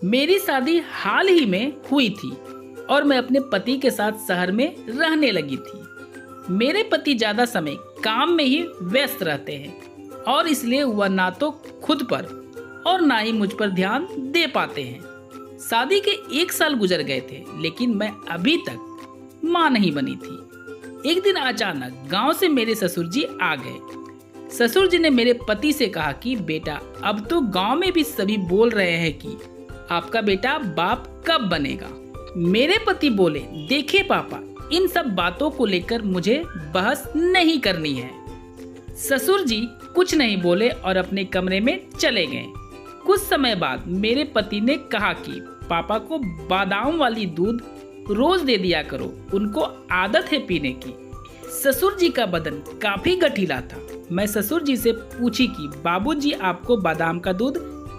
मेरी शादी हाल ही में हुई थी और मैं अपने पति के साथ शहर में रहने लगी थी। मेरे पति ज़्यादा समय काम में ही व्यस्त रहते हैं और इसलिए वह ना तो खुद पर और ना ही मुझ पर ध्यान दे पाते हैं। शादी के 1 साल गुजर गए थे, लेकिन मैं अभी तक माँ नहीं बनी थी। एक दिन अचानक गांव से मेरे ससुर जी आ गए। ससुर जी ने मेरे पति से कहा कि बेटा, अब तो गांव में भी सभी बोल रहे हैं कि आपका बेटा बाप कब बनेगा। मेरे पति बोले, देखिए पापा, इन सब बातों को लेकर मुझे बहस नहीं करनी है। ससुर जी कुछ नहीं बोले और अपने कमरे में चले गए। कुछ समय बाद मेरे पति ने कहा कि पापा को बादाम वाली दूध रोज दे दिया करो, उनको आदत है पीने की। ससुर जी का बदन काफी गठीला था। मैं ससुर जी से पूछी कि बाबूजी, आपको बादाम का दूध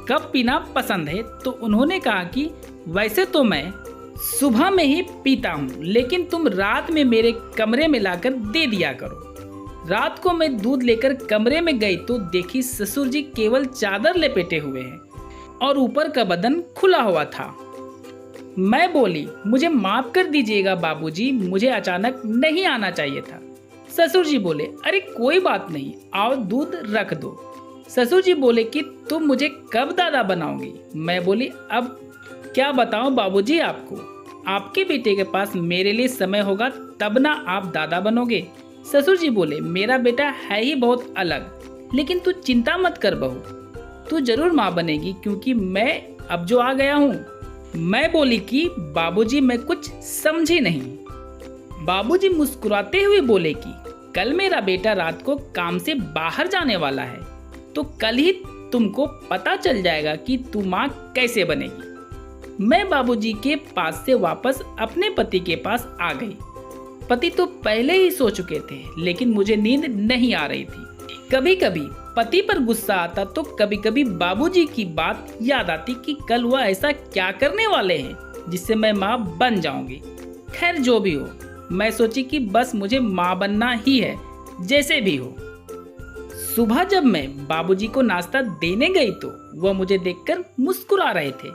कब पीना पसंद है? तो उन्होंने कहा कि वैसे तो मैं सुबह में ही पीता हूँ, लेकिन तुम रात में मेरे कमरे में लाकर दे दिया करो। रात को मैं दूध लेकर कमरे में गई तो देखी ससुर जी केवल चादर लपेटे हुए हैं और ऊपर का बदन खुला हुआ था। मैं बोली, मुझे माफ कर दीजिएगा बाबूजी, मुझे अचानक नहीं आना चाहिए था। ससुर जी बोले, अरे कोई बात नहीं, आओ दूध रख दो। ससुर जी बोले कि तुम मुझे कब दादा बनाओगी? मैं बोली, अब क्या बताऊं बाबूजी आपको, आपके बेटे के पास मेरे लिए समय होगा तब ना आप दादा बनोगे। ससुर जी बोले, मेरा बेटा है ही बहुत अलग, लेकिन तू चिंता मत कर बहू, तू जरूर माँ बनेगी, क्योंकि मैं अब जो आ गया हूँ। मैं बोली कि बाबूजी, मैं कुछ समझी नहीं। बाबूजी मुस्कुराते हुए बोले कि कल मेरा बेटा रात को काम से बाहर जाने वाला है, तो कल ही तुमको पता चल जाएगा कि तू माँ कैसे बनेगी। मैं बाबूजी के पास से वापस अपने पति के पास आ गई। पति तो पहले ही सो चुके थे, लेकिन मुझे नींद नहीं आ रही थी। कभी कभी पति पर गुस्सा आता तो कभी कभी बाबूजी की बात याद आती कि कल वह ऐसा क्या करने वाले हैं जिससे मैं माँ बन जाऊंगी। खैर जो भी हो, मैं सोची कि बस मुझे माँ बनना ही है, जैसे भी हो। सुबह जब मैं बाबूजी को नाश्ता देने गई तो वह मुझे देखकर मुस्कुरा रहे थे।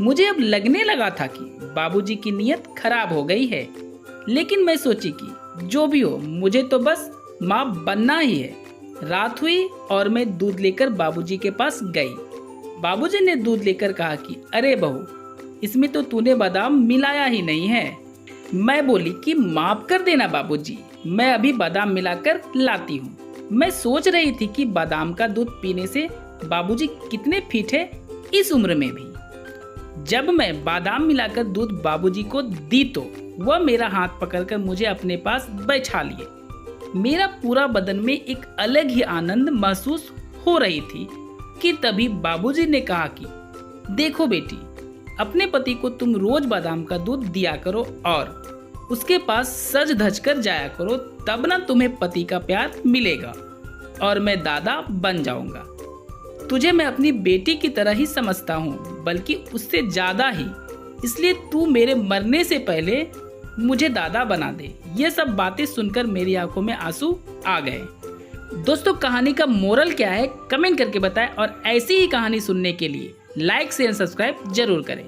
मुझे अब लगने लगा था कि बाबूजी की नीयत खराब हो गई है, लेकिन मैं सोची कि जो भी हो, मुझे तो बस माँ बनना ही है। रात हुई और मैं दूध लेकर बाबूजी के पास गई। बाबूजी ने दूध लेकर कहा कि अरे बहू, इसमें तो तूने बादाम मिलाया ही नहीं है। मैं बोली कि माफ कर देना बाबूजी, मैं अभी बादाम मिलाकर लाती हूँ। मैं सोच रही थी कि बादाम का दूध पीने से बाबूजी कितने फिट है इस उम्र में भी। जब मैं बादाम मिलाकर दूध बाबूजी को दी तो वह मेरा हाथ पकड़कर मुझे अपने पास बैठा लिए। मेरा पूरा बदन में एक अलग ही आनंद महसूस हो रही थी कि तभी बाबूजी ने कहा कि देखो बेटी, अपने पति को तुम रोज बादाम का दूध दिया करो और उसके पास सज धज कर जाया करो, तब ना तुम्हें पति का प्यार मिलेगा और मैं दादा बन जाऊंगा। तुझे मैं अपनी बेटी की तरह ही समझता हूँ, बल्कि उससे ज्यादा ही, इसलिए तू मेरे मरने से पहले मुझे दादा बना दे। ये सब बातें सुनकर मेरी आंखों में आंसू आ गए। दोस्तों, कहानी का मोरल क्या है कमेंट करके बताएं और ऐसी ही कहानी सुनने के लिए लाइक शेयर सब्सक्राइब जरूर करें।